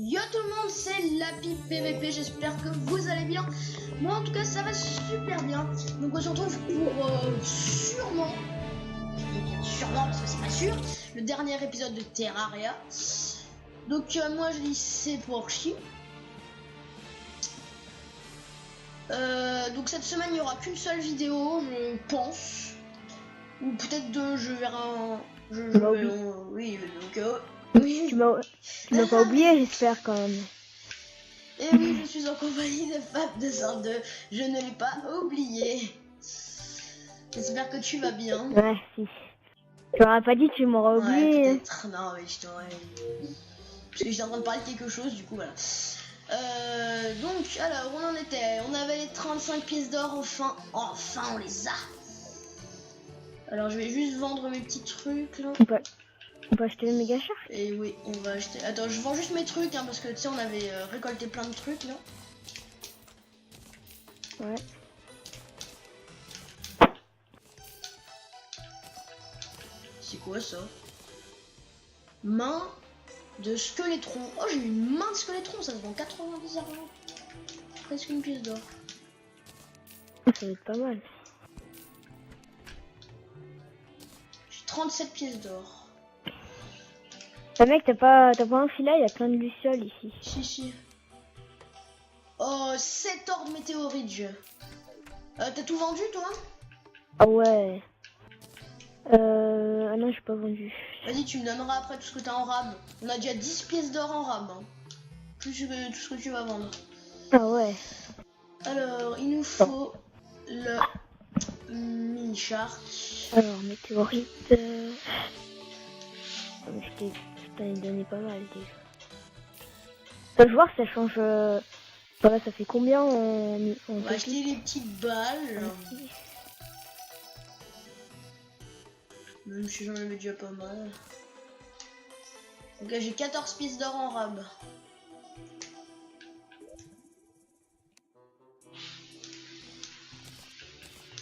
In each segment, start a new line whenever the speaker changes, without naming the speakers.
Yo tout le monde, c'est Lapi PVP, j'espère que vous allez bien. Moi en tout cas ça va super bien. Donc on se retrouve pour sûrement, je dis bien sûrement parce que c'est pas sûr, le dernier épisode de Terraria. Donc moi je dis c'est pour chi. Donc cette semaine il n'y aura qu'une seule vidéo, je pense. Ou peut-être deux, je verrai un... oui, donc... oui.
Tu m'as pas oublié, j'espère quand même.
Et oui, je suis en compagnie de Fab202, je ne l'ai pas oublié. J'espère que tu vas bien.
Ouais, si. Tu m'auras pas dit, tu m'auras oublié.
Ouais, peut-être. Non, oui, je t'aurais... Parce que j'étais en train de parler de quelque chose, du coup, voilà. Donc, alors, on en était. On avait les 35 pièces d'or, enfin. Enfin, on les a. Alors, je vais juste vendre mes petits trucs, là.
On peut acheter le méga char.
Et oui, on va acheter... Attends, je vends juste mes trucs, hein, parce que, tu sais, on avait récolté plein de trucs, là.
Ouais.
C'est quoi, ça? Main de squeletron. Oh, j'ai une main de squeletron, ça se vend 90 argent. Presque une pièce d'or.
Ça va être pas mal.
J'ai 37 pièces d'or.
Mec, t'as pas un filet, il y a plein de lucioles ici.
Si. Oh, 7 ordres météorites. T'as tout vendu, toi?
Ah ouais. Ah non, j'ai pas vendu.
Vas-y, tu me donneras après tout ce que t'as en rab. On a déjà 10 pièces d'or en rab. Hein. Plus que tout ce que tu vas vendre.
Ah ouais.
Alors, il nous faut le mini shark.
Alors, météorite. Je t'en ai donné pas mal déjà. Je veux voir, ça change. Voilà, ça fait combien
On va acheter les petites balles. Même si j'en avais déjà pas mal. Donc là, j'ai 14 pièces d'or en rab.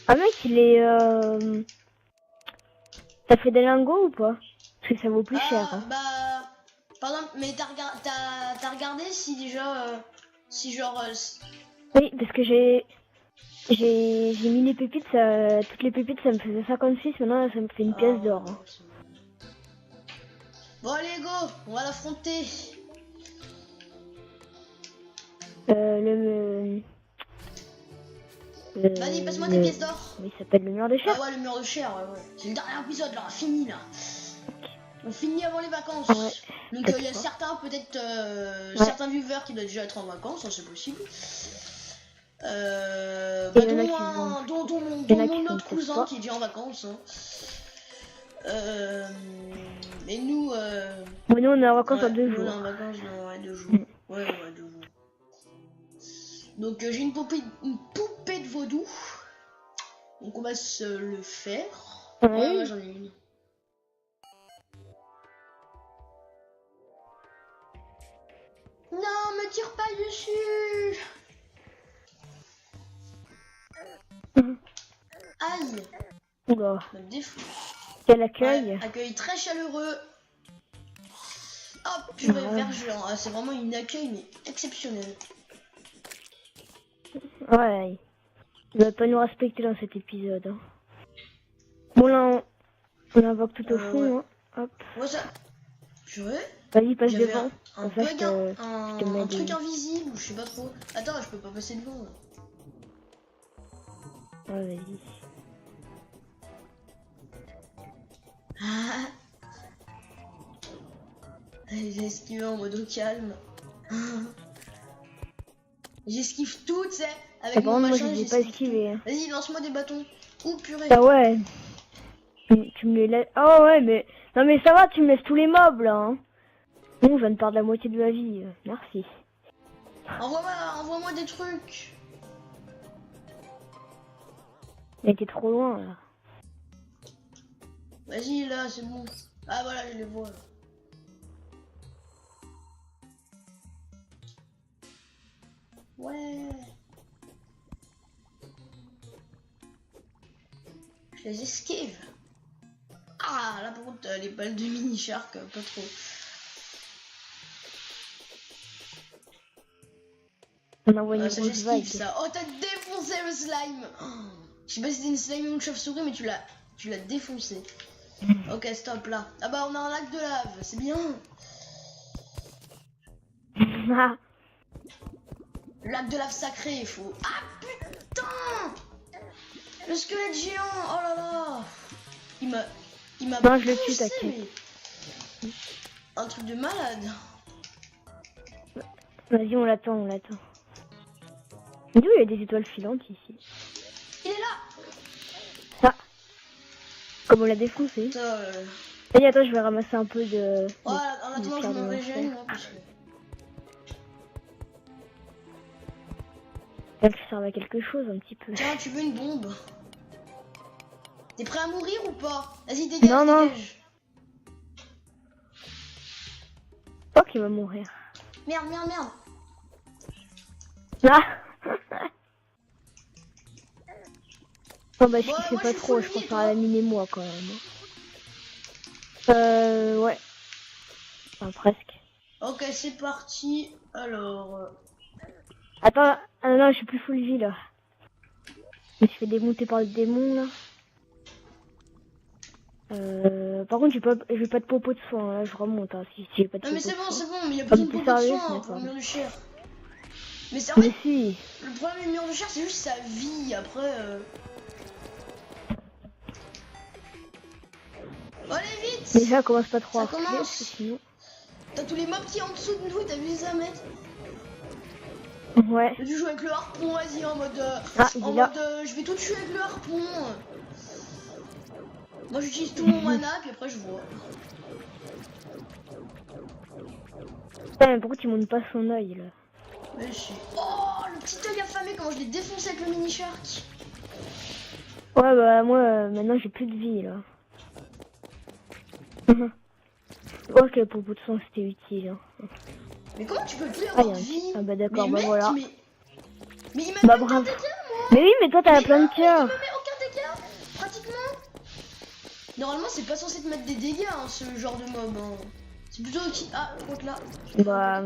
Ah mec, il est... Ça fait des lingots ou pas? Parce que ça vaut plus cher. Hein.
Bah... Par exemple, mais t'as regardé si déjà... si genre...
Oui, parce que j'ai mis les pépites, toutes les pépites ça me faisait 56, maintenant ça me fait une pièce d'or. Hein.
Bon allez go, on va l'affronter. Vas-y, passe-moi tes pièces d'or.
Mais il s'appelle le mur de chair.
Ah ouais, le mur de chair, ouais. C'est le dernier épisode là, fini là. On finit avant les vacances.
Ouais.
Donc il y a certains, peut-être, certains viewers qui doivent déjà être en vacances, hein, c'est possible. Dont mon autre cousin qui est déjà en vacances. Hein. Mais nous...
Mais nous on est en vacances en 2 jours.
On est en vacances dans 2 jours. Ouais, 2 jours. Donc j'ai une poupée de vaudou. Donc on va se le faire. Ouais, j'en ai une. Non, me tire pas dessus. Aïe.
Oula.
Quel
accueil.
Ouais, accueil très chaleureux. Hop, purée, vert géant. Ah, c'est vraiment une accueil mais exceptionnel.
Ouais. Il va pas nous respecter dans cet épisode. Hein. Bon là, on invoque tout au fond.
Ouais.
Hein. Hop.
Ouais, ça... Purée.
Vas-y, passe devant.
Un bug, un truc invisible, je sais pas trop. Attends, je peux pas passer devant. Là.
Ouais, vas-y.
J'ai esquivé en mode au calme. J'esquive tout, tu sais. Avec mon machin,
j'ai pas esquivé. Hein.
Vas-y, lance-moi des bâtons. Oh purée.
Ah ouais. Tu me les laisses. Oh ouais, mais. Non, mais ça va, tu me laisses tous les mobs là. Hein. Bon, je viens de perdre la moitié de ma vie. Merci.
Envoie-moi des trucs.
Mais t'es trop loin là.
Vas-y, là, c'est bon. Ah voilà, je les vois. Là. Ouais. Je les esquive. Ah, là par contre, les balles de mini shark, pas trop.
On envoie une
Ça
grosse vague.
j'esquive ça. Oh, t'as défoncé le slime. Oh, je sais pas si c'était une slime ou une chauve-souris, mais tu l'as défoncé. Ok, stop là. Ah bah on a un lac de lave, c'est bien.
Ah,
Le lac de lave sacré, il faut. Ah putain. Le squelette géant, oh là là. Il m'a
non, je le tue,
poussé,
t'inquiète.
mais... Un truc de malade.
Vas-y, on l'attend, on l'attend. D'où il y a des étoiles filantes ici?
Il est là.
Ah, comme on l'a défoncé.
Ça,
Vas-y, attends, je vais ramasser un peu de...
voilà, en
de
attendant je
pierre de
me régène,
l'enfer.
moi, parce que...
Ça serve à quelque chose, un petit peu.
Tiens, tu veux une bombe? T'es prêt à mourir ou pas? Vas-y, dégage,
Non, non.
dégage.
Oh, qu'il va mourir.
Merde, merde, merde.
Ah. Non, bah, je
Bon,
kiffais
moi,
pas
je suis
trop,
full
je
vie,
préfère
toi.
la miner moi quand même. Ouais. Enfin, presque.
Ok, c'est parti. Alors...
Attends, ah non, je suis plus full vie là. Je me suis fait démonter par le démon là. Par contre, j'ai pas de popo de soin, là, je remonte, hein, si j'ai pas de
Non
popo
mais
de soin.
c'est bon, mais il y a
Ah,
besoin
mais
de
t'es
beaucoup de
sérieux?
soins pour
D'accord.
le mur de chair. Mais c'est en
Mais
fait,
si.
le problème du mur de chair, c'est juste sa vie. Après... Bon, allez, vite.
Déjà, commence pas trop
Ça
à reculer, parce que
commence.
sinon...
T'as tous les mobs qui sont en dessous de nous, t'as vu ça, mec?
Ouais.
Tu joues avec le harpon, vas-y, en mode...
Ah, il est là.
je vais tout tuer avec le harpon. Moi, j'utilise tout mon mana, puis après, je vois.
Putain, mais pourquoi tu montes pas son œil là?
Mais je... Oh, le petit œil affamé, comment je l'ai défoncé avec le mini shark.
Ouais, bah moi, maintenant j'ai plus de vie là. Ok, popo de soin c'était utile. Hein.
Mais comment tu peux plus
Ah,
avoir
y a
de
un
vie?
petit... Ah bah d'accord,
Mais
bah
mec,
voilà.
mais il m'a
Bah
mis aucun
bravo.
dégât, moi.
Mais oui, mais toi t'as
Mais
plein
non,
de cœur.
il me met aucun dégât, pratiquement. Normalement, c'est pas censé te mettre des dégâts, hein, ce genre de mob. Hein. C'est plutôt qui... Ah, par contre là.
Bah...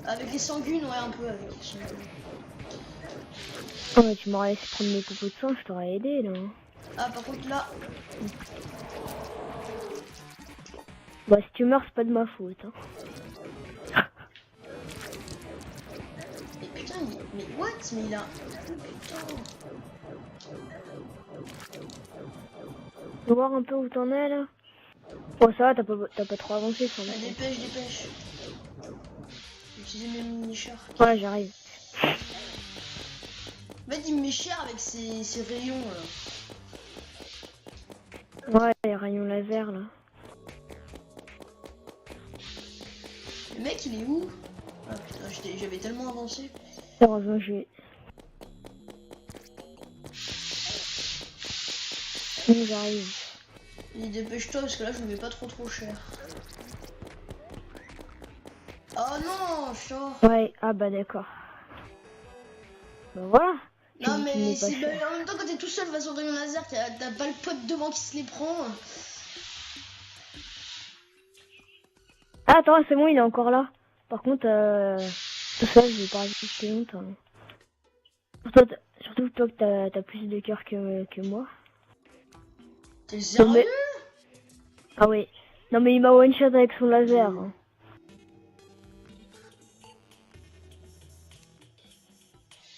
Avec les sanguines, ouais, un peu avec les sanguines.
Oh, mais tu m'aurais laissé prendre mes popos de soin, je t'aurais aidé là.
Ah, par contre là.
Bah si tu meurs, c'est pas de ma faute. Hein.
Mais putain, mais what? Mais il a... Putain.
Tu veux voir un peu où t'en es là? Bon ça va, t'as pas trop avancé sur le
Ah, dépêche, dépêche. J'ai utilisé mes mini sharks.
Ouais, j'arrive.
En fait, il me met cher avec ses rayons là.
Ouais, les rayons laser là.
Le mec, il est où? Ah putain, j'avais tellement avancé.
Heureusement, j'arrive.
Et dépêche-toi parce que là, je me mets pas trop cher. Oh non, chat.
Ouais, ah bah d'accord. Bah voilà.
Non
Tu
mais
n'es pas
c'est
cher.
en même temps quand t'es tout seul face au rayon laser, t'as pas le pote devant qui se les prend.
Ah, attends, c'est bon, il est encore là. Par contre, tout ça, je vais pas résister longtemps. Surtout toi que t'as plus de cœur que moi.
T'es sérieux?
Mais... Ah oui. Non mais il m'a one shot avec son laser. Hein.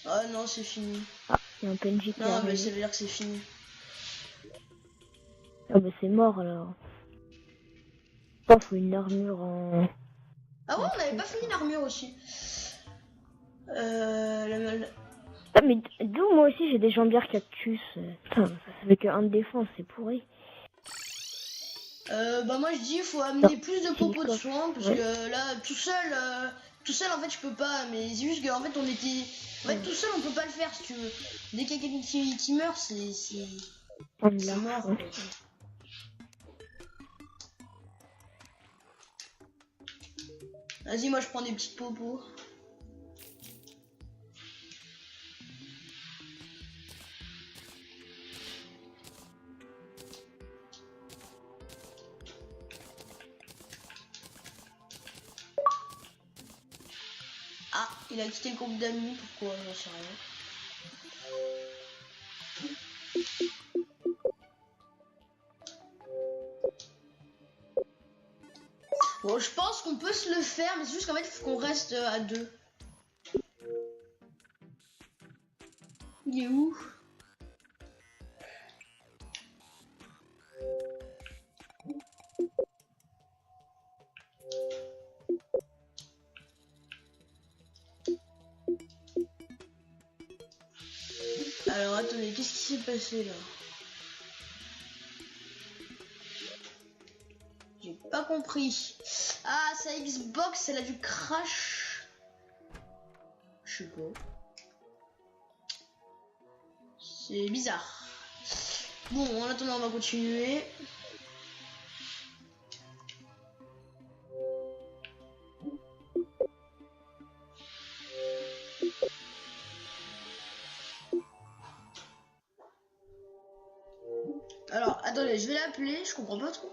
Ah non, c'est fini.
Ah, il y a un PNJ qui
Non, mais
arrive.
ça veut dire que c'est fini.
Ah bah c'est mort alors. Oh, faut une armure en...
Ah ouais, on avait pas fini l'armure aussi.
Ah mais d'où moi aussi j'ai des jambières cactus. Putain, ça fait que 1 de défense, c'est pourri.
Bah moi je dis il faut amener
Non,
plus de
c'est
popos de
une
soins parce
ouais.
que là tout seul en fait je peux pas, mais c'est juste qu'en fait on était... En fait tout seul on peut pas le faire si tu veux. Dès qu'il y a quelqu'un qui meurt c'est mort.
Ouais.
Vas-y, moi je prends des petites popos. Ah, Il a quitté le groupe d'amis, pourquoi, j'en sais rien. Bon, je pense qu'on peut se le faire, mais c'est juste qu'en fait, il faut qu'on reste à 2. Il est où? Alors, attendez, qu'est-ce qui s'est passé, là? J'ai pas compris. Ah, sa Xbox, elle a dû crash. Je sais pas. C'est bizarre. Bon, en attendant, on va continuer. Alors, attendez, je vais l'appeler, je comprends pas trop.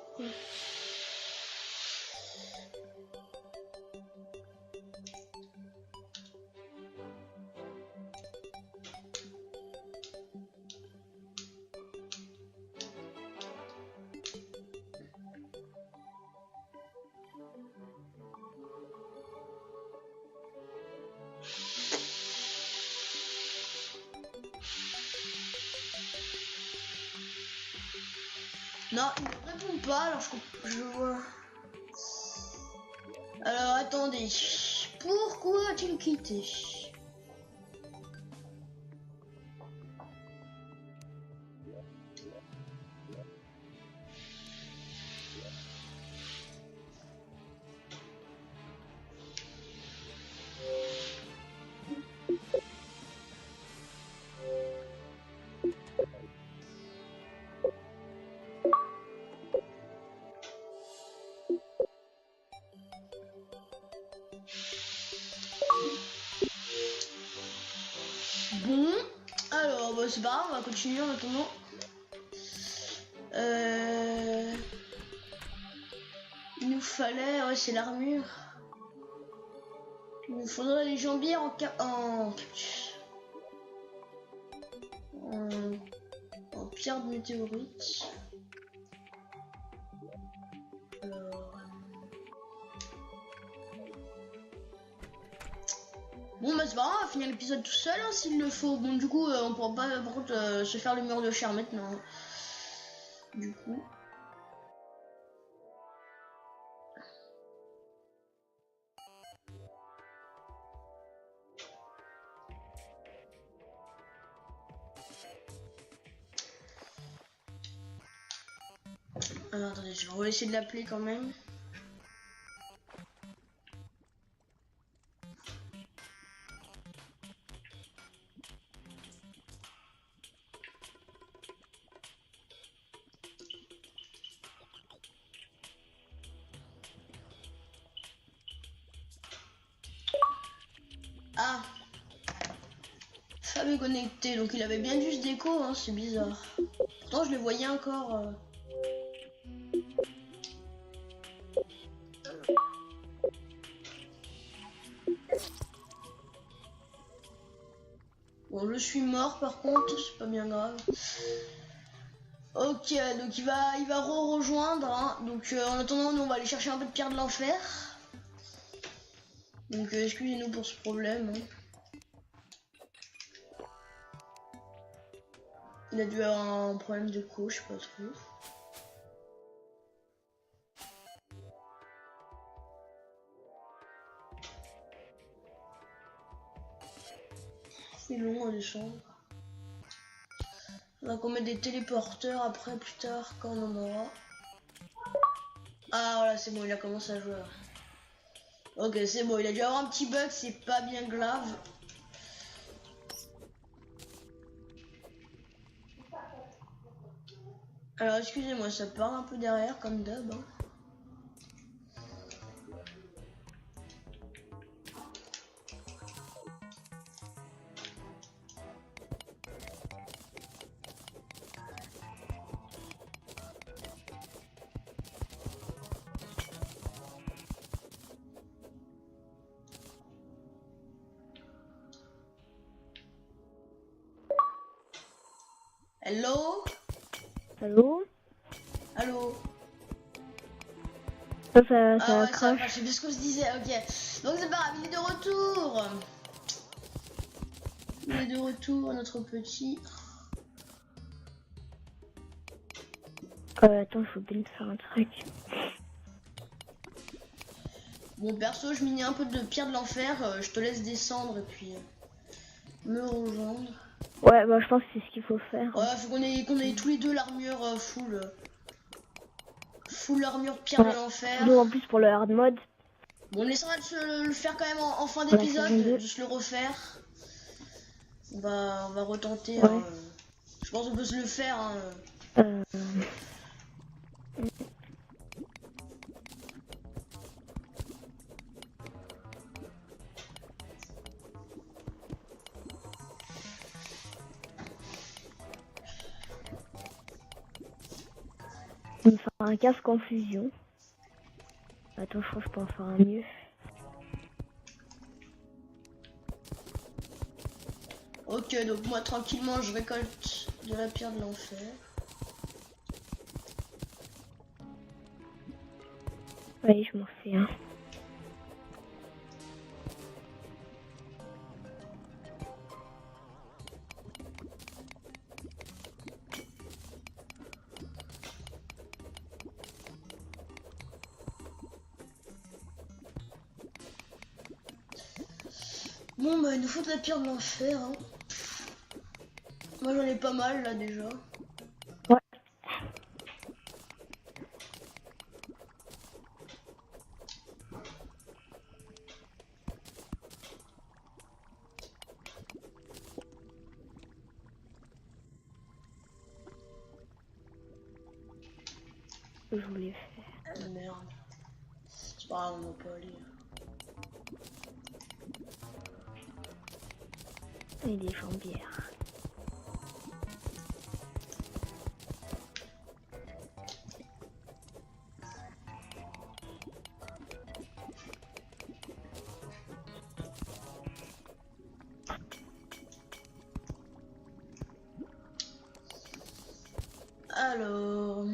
Non, il ne répond pas, alors je vois. Alors, attendez. Pourquoi a-t-il quitté? Bon, alors bah, c'est pas grave, on va continuer en attendant. Il nous fallait, ouais, c'est l'armure. Il nous faudrait les jambières en pierre de météorite. Alors... Bon bah c'est pas grave, on va finir l'épisode tout seul hein, s'il le faut. Bon du coup on pourra pas par contre se faire le mur de chair maintenant. Du coup. Alors attendez, je vais essayer de l'appeler quand même. Ah, Fab est connecté, donc il avait bien dû se déco, hein, c'est bizarre. Pourtant je le voyais encore. Bon, je suis mort par contre, c'est pas bien grave. Ok, donc il va rejoindre. Hein. Donc en attendant, nous on va aller chercher un peu de pierre de l'enfer. Donc excusez-nous pour ce problème. Hein. Il a dû avoir un problème de co, je sais pas trop. C'est long à descendre. On va qu'on mette des téléporteurs après, plus tard, quand on en aura. Ah voilà, c'est bon, il a commencé à jouer. Ok, c'est bon, il a dû avoir un petit bug, c'est pas bien grave. Alors excusez-moi, ça part un peu derrière comme d'hab. Hein. Hello?
Allô?
Allô?
Ça
Ah ouais, ça
crache.
va, je sais plus ce qu'on se disait, ok. Donc c'est pas grave, il est de retour. Il est de retour, notre petit.
Attends, faut bien faire un truc.
Bon, perso, je mine un peu de pierre de l'enfer. Je te laisse descendre et puis me rejoindre.
Ouais, bah je pense que c'est ce qu'il faut faire.
Ouais, faut qu'on ait tous les deux l'armure full armure pierre de l'enfer.
Nous en plus pour le hard mode.
Bon, on essaiera de se le faire quand même en fin
Pour la saison
d'épisode,
2.
de se le refaire. On va retenter.
Ouais.
Hein. Je pense qu'on peut se le faire. Hein.
On va faire un casque en fusion. Attends, je crois que je peux en faire un mieux.
Ok, donc moi tranquillement je récolte de la pierre de l'enfer.
Oui, je m'en fais un.
Bon bah il nous faut de la pierre de l'enfer. Hein. Moi j'en ai pas mal là déjà.
Ouais. Je voulais faire.
Ah, merde. C'est pas grave, on va pas aller.
Et des jambières.
Alors...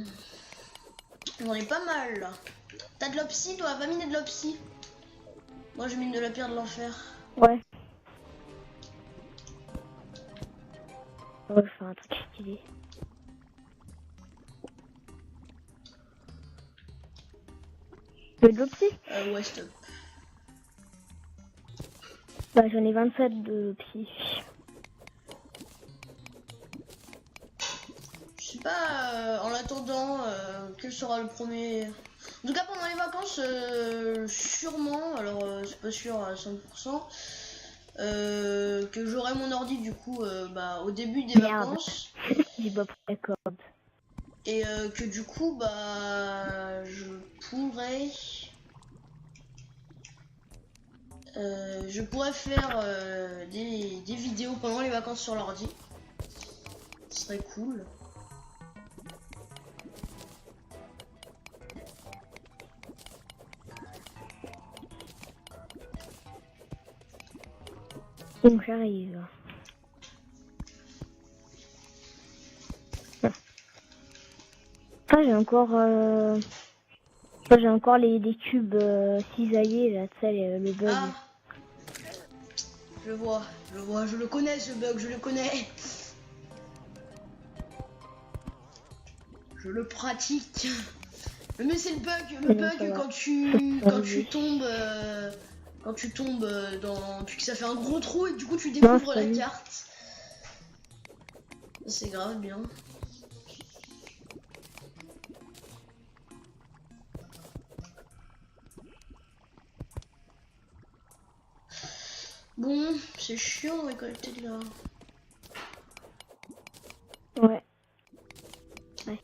J'en ai pas mal là. T'as de l'opsie toi? Va miner de l'opsie. Moi je mine de la pierre de l'enfer.
Ouais. On va faire un truc stylé. Tu veux de l'opsie?
Ouais, stop.
Bah j'en ai 27 de psy.
Je sais pas, en attendant, quel sera le premier... En tout cas pendant les vacances, sûrement, alors c'est pas sûr à 100%, que j'aurai mon ordi du coup bah, au début des
Merde.
vacances.
J'ai pas pris la corde.
Et que du coup bah je pourrais... je pourrais faire des vidéos pendant les vacances sur l'ordi. Ce serait cool.
Donc j'arrive. Ah j'ai encore j'ai encore des cubes cisaillés là, tu sais, le bug.
Ah, je vois, je le connais ce bug, je le connais. Je le pratique. Mais c'est le bug quand tu tombes dans, puis que ça fait un gros trou et que du coup tu découvres la carte. C'est grave bien. Bon, c'est chiant de récolter de la...
Ouais. Ouais.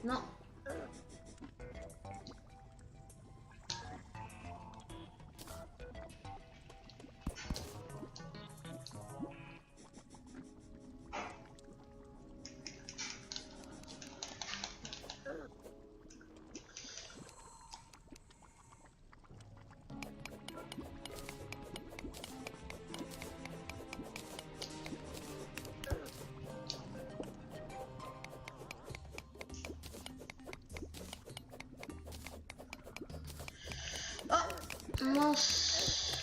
Non. Mince.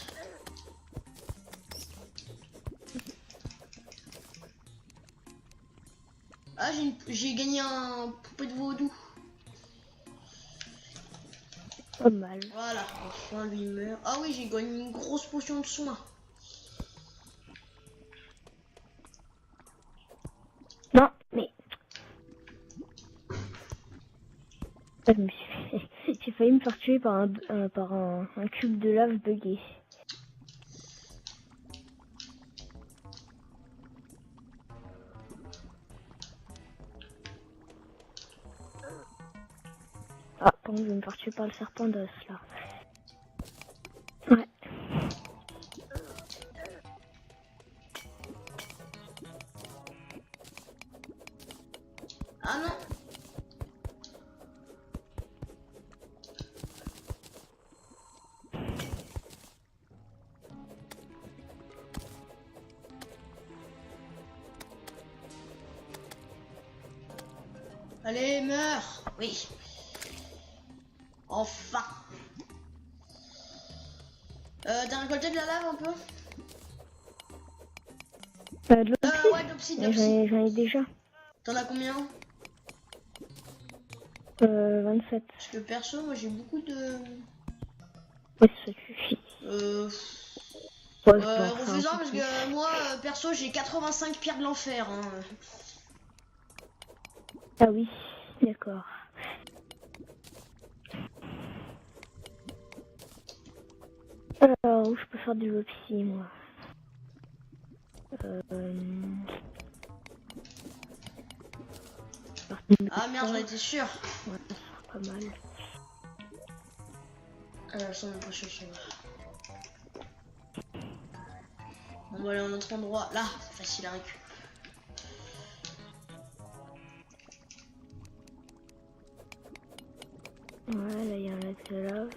Ah, j'ai gagné un poupée de vaudou.
Pas mal.
Voilà, enfin lui meurt. Ah oui, j'ai gagné une grosse potion de soin.
Non, mais... Je me suis fait... J'ai failli me faire tuer par un cube de lave buggé. Ah, par contre, je vais me faire tuer par le serpent d'os, là. Ouais.
Ah non. Allez, meurs. Oui. Enfin. T'as récolté de la lave un peu?
De l'obsidienne.
Ouais, d'obsidienne.
J'en ai déjà.
T'en as combien?
27.
Parce que perso, moi j'ai beaucoup de...
Ouais, ça suffit. Ouais,
refusant parce que moi, perso, j'ai 85 pierres de l'enfer. Hein.
Ah oui, d'accord. Alors, où je peux faire du lopsy, moi?
Ah merde, j'en étais sûr.
Ouais, ça sera pas mal.
Sans même pas chercher. On va aller à un autre endroit. Là, c'est facile à récupérer.
Ouais, là, il y a un lac de lave.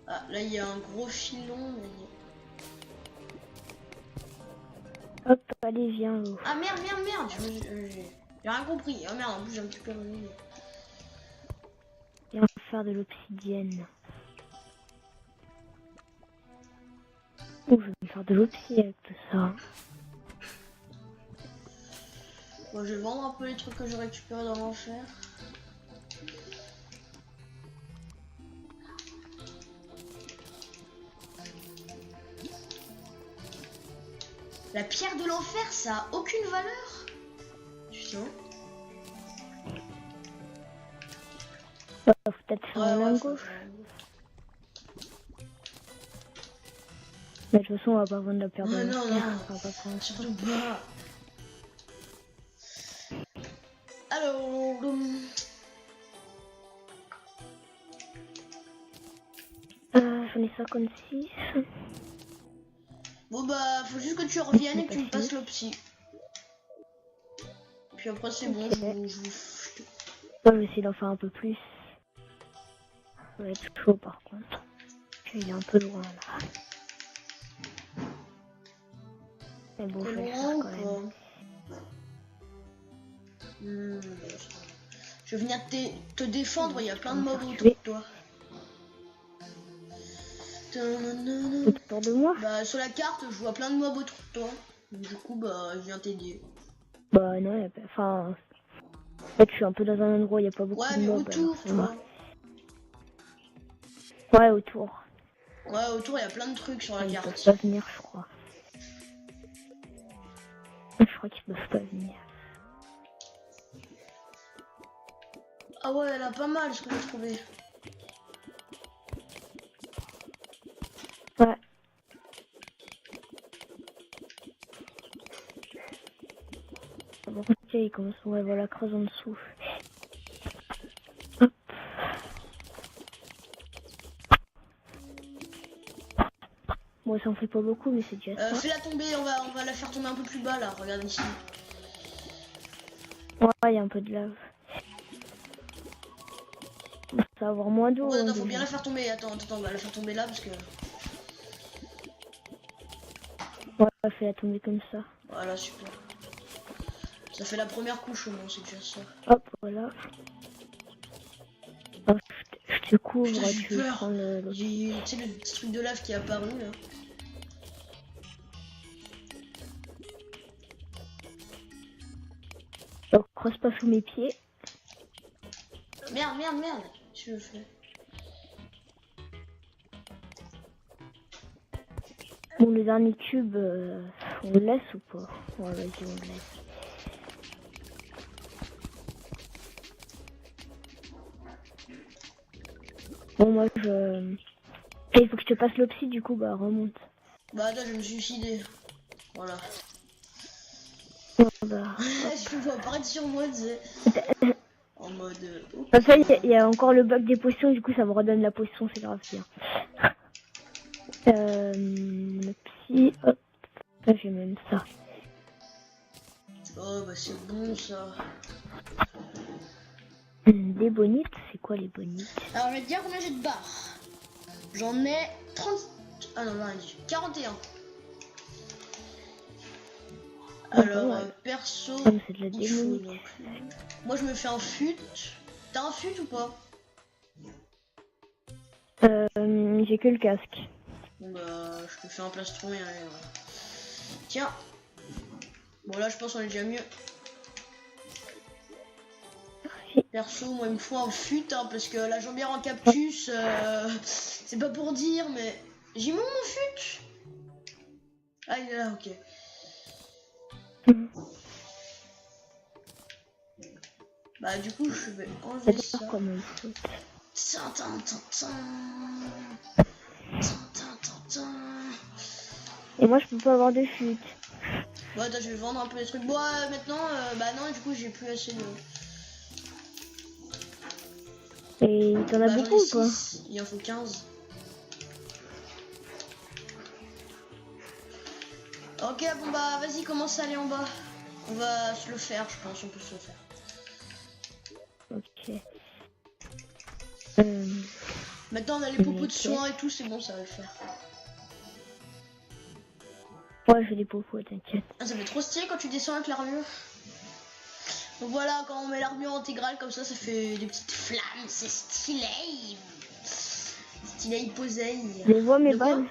Ah, là, il y a un gros filon. Mais...
Hop, allez, viens, l'eau.
Ah merde, j'ai rien compris. Ah merde, en plus j'ai un petit peu réveillé.
Viens faire de l'obsidienne. Oh, je vais me faire de l'opsy avec tout ça.
Bon, je vais vendre un peu les trucs que j'ai récupérés dans l'enfer. La pierre de l'enfer, ça a aucune valeur. Tu sais?
Faut peut-être faire un lingot. Mais de toute façon, on va pas vendre la pierre de l'enfer.
Non,
on va pas prendre.
surtout pas. Alors...
J'en ai 56.
Bon bah, faut juste que tu reviennes et que tu me passes l'opsy. Puis après c'est bon, je vous...
Je vais essayer d'en faire un peu plus. Ça va être chaud par contre. Il est un peu loin là. Mais bon, je vais le faire quand même.
Je vais venir te défendre, il y a plein de mobs autour de toi.
Autour de moi?
Bah sur la carte je vois plein de mobs autour de toi. Du coup bah je viens t'aider.
Bah non, y a pas... enfin... En fait je suis un peu dans un endroit où il n'y a pas beaucoup de mobs.
Ouais mais autour tu vois.
Ouais autour.
Ouais autour il y a plein de trucs sur la carte.
Ils peuvent pas venir je crois. Je crois qu'ils peuvent pas venir.
Ah ouais elle a pas mal ce que j'ai trouvé.
Ouais. Bon, ok, il commence à voir la creuse en dessous. Hop. Bon, ça en fait pas beaucoup, mais c'est déjà ça.
Fais-la tomber, on va la faire tomber un peu plus bas là, regarde ici.
Ouais, il y a un peu de lave. Ça va avoir moins d'eau.
Ouais, attends, faut bien la faire tomber. Attends, on va la faire tomber là parce que...
Ouais, fais-la tomber comme ça.
Voilà, super. Ça fait la première couche au moins, c'est déjà ça.
Hop, voilà. Hop, je te couvre,
Putain, j'ai
tu
peur.
prends le...
Tu sais, le petit truc de lave qui est apparu là.
Alors, croise pas sous mes pieds.
Merde, merde, merde. Je le fais.
Bon, le dernier cube, on le laisse ou pas? Ouais, vas-y, on le laisse. Bon, moi, je... Et il faut que je te passe l'opsie, du coup, bah, remonte.
Bah attends, je vais me suicider. Voilà.
Bon, bah...
Je me vois apparaître sur moi, tu sais. En mode...
Enfin, il y a encore le bug des potions, du coup, ça me redonne la potion, c'est grave bien. L'opsie, hop. Là, j'ai même ça.
Oh bah c'est bon ça.
Des bonites, c'est quoi les bonites?
Alors je vais te dire combien j'ai de barres. J'en ai 30... Ah non, non, 41. Alors, perso,
Ah, mais c'est de la
il faut
démonite.
donc... Moi je me fais un fut. T'as un fut ou pas?
J'ai que le casque.
Bon bah, je te fais un plastron et allez, voilà. Tiens. Bon là je pense qu'on est déjà mieux. Perso, moi il me faut un fut, hein, parce que la jambière en cactus, c'est pas pour dire, mais... J'ai mon fut. Ah il est là, ok. Bah du coup je vais enlever ça.
Et moi je peux pas avoir de chute.
Bon attends, je vais vendre un peu les trucs. Bon maintenant, bah non, du coup j'ai plus assez de...
Et t'en as beaucoup ou pas?
Il en faut 15. Ok, bon bah vas-y, commence à aller en bas. On va se le faire, je pense, on peut se le faire.
Ok.
Maintenant on a les popos de soins et tout, c'est bon, ça va le faire.
Ouais, j'ai des popos, t'inquiète.
Ah, ça fait trop stylé quand tu descends avec l'armure. Donc voilà, quand on met l'armure intégrale comme ça fait des petites flammes, c'est stylé. Stylé posé.
Les vois mes balles.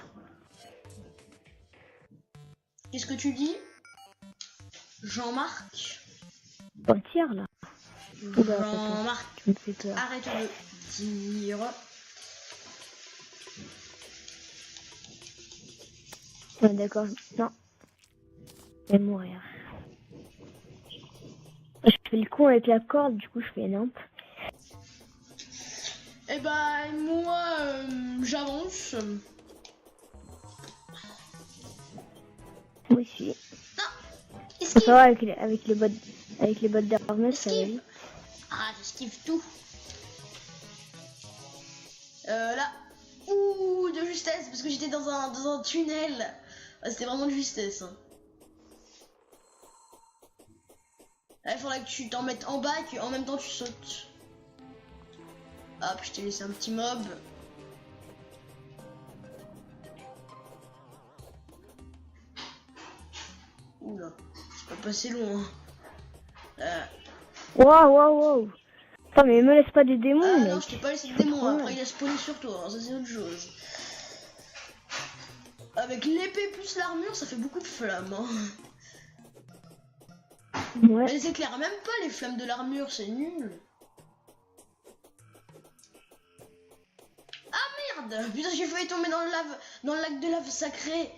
Qu'est-ce que tu dis, Jean-Marc?
Pas tire là.
Jean-Marc,
tu me fais peur.
arrête de dire.
Ouais, d'accord. Non. Je vais mourir. Je fais le con avec la corde, du coup je fais nimp.
Et bah moi j'avance.
Moi aussi.
Non,
Ça va avec les bottes d'armure, ça va vite.
Ah, j'esquive tout. Là, ouh, de justesse, parce que j'étais dans un tunnel. Ah, c'était vraiment de justesse. Hein. Là, il faudrait que tu t'en mettes en bas et qu'en même temps tu sautes. Hop, je t'ai laissé un petit mob. Oula, c'est pas passé loin.
Waouh. Attends, mais me laisse pas des démons.
Ah
mec.
non, je t'ai pas laissé de démons, après il a spawné sur toi, hein, ça c'est autre chose. Avec l'épée plus l'armure, ça fait beaucoup de flammes. Hein.
Ouais.
Elles éclairent même pas les flammes de l'armure, c'est nul. Ah merde! Putain, j'ai failli tomber dans le lac de lave sacré.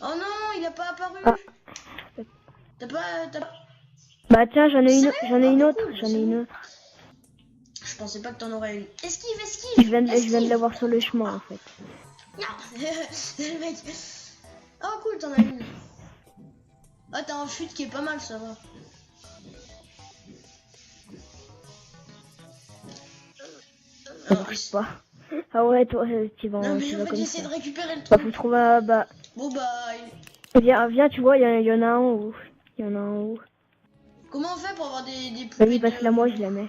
Oh non, il a pas apparu. Ah. T'as pas...
Bah tiens, j'en ai une autre.
Je pensais pas que t'en aurais une. Esquive.
Je viens de l'avoir sur le chemin en fait.
Non, le mec. Oh cool, t'en as une. Ah, t'as un fut qui est pas mal, ça va.
Ça marche pas. Ah ouais, toi, tu vas.
Non mais
tu
en
vas
fait,
comme
j'essaie
ça.
de récupérer le
Bah,
truc.
faut trouver un... Bah...
Bon bah...
Viens, tu vois, il y en a un en haut.
Comment on fait pour avoir des poupées
Vas-y, passe-la moi, je la mets.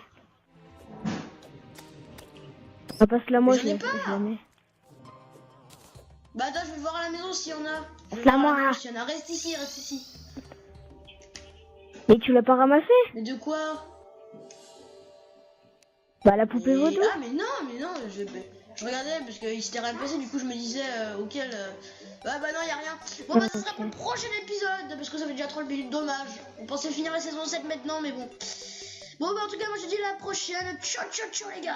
Ah, passe-la moi, je la mets.
Bah attends, je vais voir à la maison s'il y en a. Je vais
C'est à
voir à la
moi.
maison s'il y en a. Reste ici, reste ici.
Mais tu l'as pas ramassé?
Mais de quoi?
Bah la poupée vaudou.
Ah mais non, je regardais parce qu'il s'était rien passé, du coup je me disais auquel... bah non, y a rien. Bon bah ça sera pour le prochain épisode, parce que ça fait déjà 30 minutes, dommage. On pensait finir la saison 7 maintenant, mais bon. Bon bah en tout cas, moi je dis à la prochaine. Ciao, ciao, ciao les gars.